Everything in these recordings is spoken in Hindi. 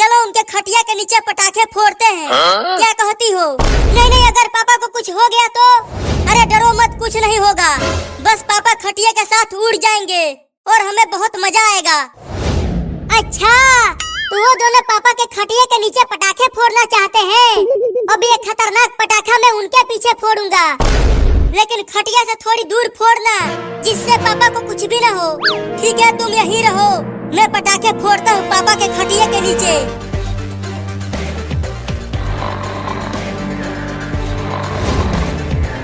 चलो उनके खटिया के नीचे पटाखे फोड़ते हैं। क्या कहती हो? नहीं नहीं, अगर पापा को कुछ हो गया तो? अरे डरो मत, कुछ नहीं होगा। बस पापा खटिया के साथ उड़ जाएंगे और हमें बहुत मजा आएगा। अच्छा, तो वो दोनों पापा के खटिया के नीचे पटाखे फोड़ना चाहते हैं। अब ये खतरनाक पटाखा मैं उनके पीछे फोड़ूंगा, लेकिन खटिया से थोड़ी दूर फोड़ना, जिससे पापा को कुछ भी ना हो। ठीक है, तुम यहीं रहो, मैं पटाखे फोड़ता हूँ पापा के खटिया के नीचे।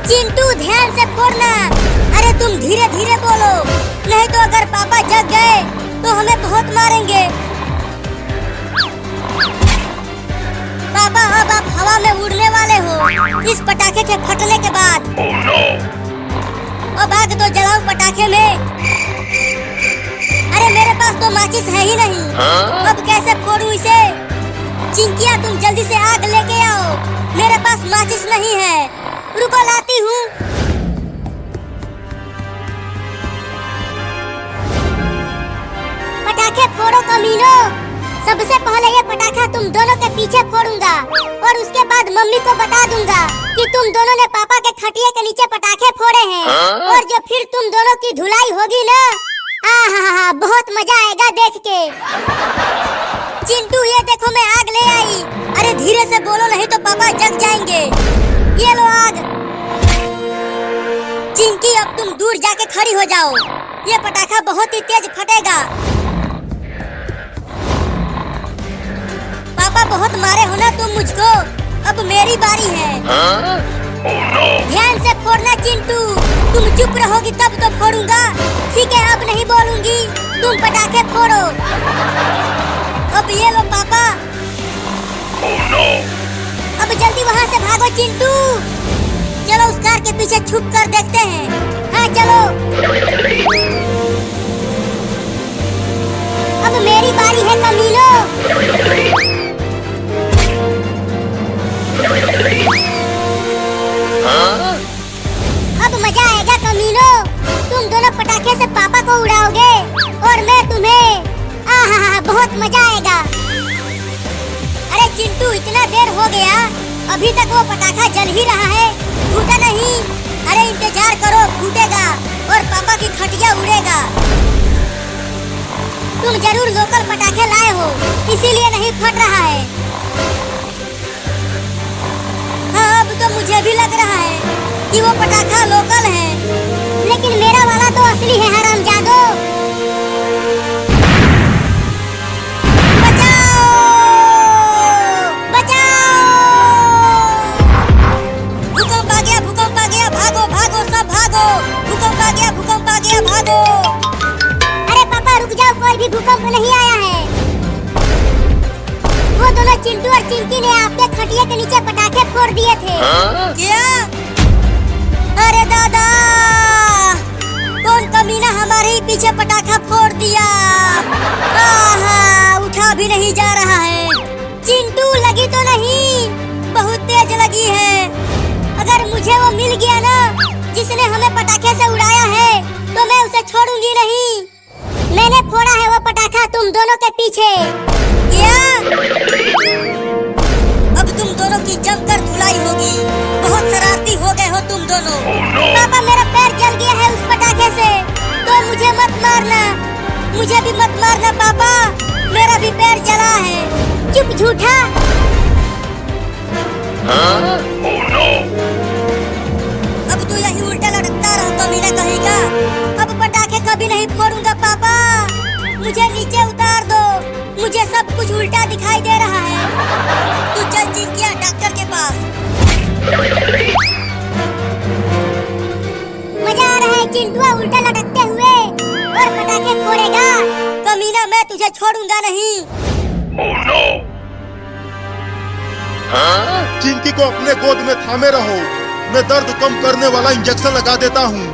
चिंटू ध्यान से फोड़ना। अरे तुम धीरे धीरे बोलो, नहीं तो अगर पापा जग गए तो हमें बहुत मारेंगे। पापा अब आप हवा में उड़ने वाले हो इस पटाखे के फटने के बाद। अब आग तो जलाओ पटाखे में। अरे मेरे पास तो माचिस है ही नहीं, अब कैसे फोड़ूं इसे? चिंकिया तुम जल्दी से आग लेके आओ, मेरे पास माचिस नहीं है। रुको लाती हूँ। पटाखे फोड़ो कमीनो। सबसे पहले ये पटाखा तुम दोनों के पीछे फोड़ूंगा और उसके बाद मम्मी को बता दूंगा कि तुम दोनों ने पापा के खटिया के नीचे पटाखे फोड़े हैं। और जो फिर तुम दोनों की धुलाई होगी ना, आहा बहुत मजा आएगा देख के। चिंटू ये देखो मैं आग ले आई। अरे धीरे से बोलो, नहीं तो पापा जग जाएंगे। ये लो आग। चिंकी अब तुम दूर जाके खड़ी हो जाओ, ये पटाखा बहुत ही तेज फटेगा। पापा बहुत मारे हो ना तुम मुझको, अब मेरी बारी है। ध्यान से फोड़ना चिंटू, तुम चुप रहोगी तब तो फोड़ूंगा। ठीक है, अब नहीं बोलूंगी, तुम पटाखे फोड़ो। अब ये लो पापा। अब जल्दी वहाँ से भागो चिंटू। चलो उस कार के पीछे छुप कर देखते हैं। हाँ चलो। अब मेरी बारी है कमीनो। अब मजा आएगा कमीनो, तुम दोनों पटाखे से पापा को उड़ाओगे और मैं तुम्हें। आहा बहुत मजा आएगा। अरे चिंटू इतना देर हो गया, अभी तक वो पटाखा जल ही रहा है, फूटा नहीं। अरे इंतजार करो, फूटेगा और पापा की खटिया उड़ेगा। तुम जरूर लोकल पटाखे लाए हो, इसीलिए नहीं फट रहा है। हाँ अब तो मुझे भी लग रहा है कि वो पटाखा लोकल है, लेकिन मेरा वाला तो असली है हरामजादो। बचाओ बचाओ! भूकंप आ गया, भूकंप आ गया, भागो भागो सब भागो। भूकंप आ गया, भूकंप आ गया, भागो। अरे पापा रुक जाओ, कोई भी भूकंप नहीं आया है। वो दोनों चिंटू और चिंकी ने आपके खटिया के नीचे पटाखे फोड़ दिए थे। क्या? अरे दादा, कौन कमीना हमारे ही पीछे पटाखा फोड़ दिया। आहा उठा भी नहीं जा रहा है। चिंटू लगी तो नहीं, बहुत तेज लगी है। अगर मुझे वो मिल गया ना जिसने हमें पटाखे से उड़ाया है, तो मैं उसे छोड़ूंगी नहीं। मैंने फोड़ा है वो पटाखा तुम दोनों के पीछे। क्या? अब तुम दोनों की जमकर धुलाई होगी, बहुत शरारती हो गए हो तुम दोनों। पापा मेरा पैर जल गया है उस पटाखे से, तो मुझे मत मारना, मुझे भी मत मारना पापा, मेरा भी पैर जला है। चुप झूठा। अब तू यही उल्टा लटकता रह कमीना कहेगा। अब पटाखे कभी नहीं फोड़ूंगा पापा, मुझे नीचे उतार दो, मुझे सब कुछ उल्टा दिखाई दे रहा है। तू चल चिंकिया डॉक्टर के पास। मजा आ रहा है चिंटुआ उल्टा लटकते हुए और पटाखे फोड़ेगा। कमीना मैं तुझे छोड़ूंगा नहीं। चिंकी को अपने गोद में थामे रहो, मैं दर्द कम करने वाला इंजेक्शन लगा देता हूँ।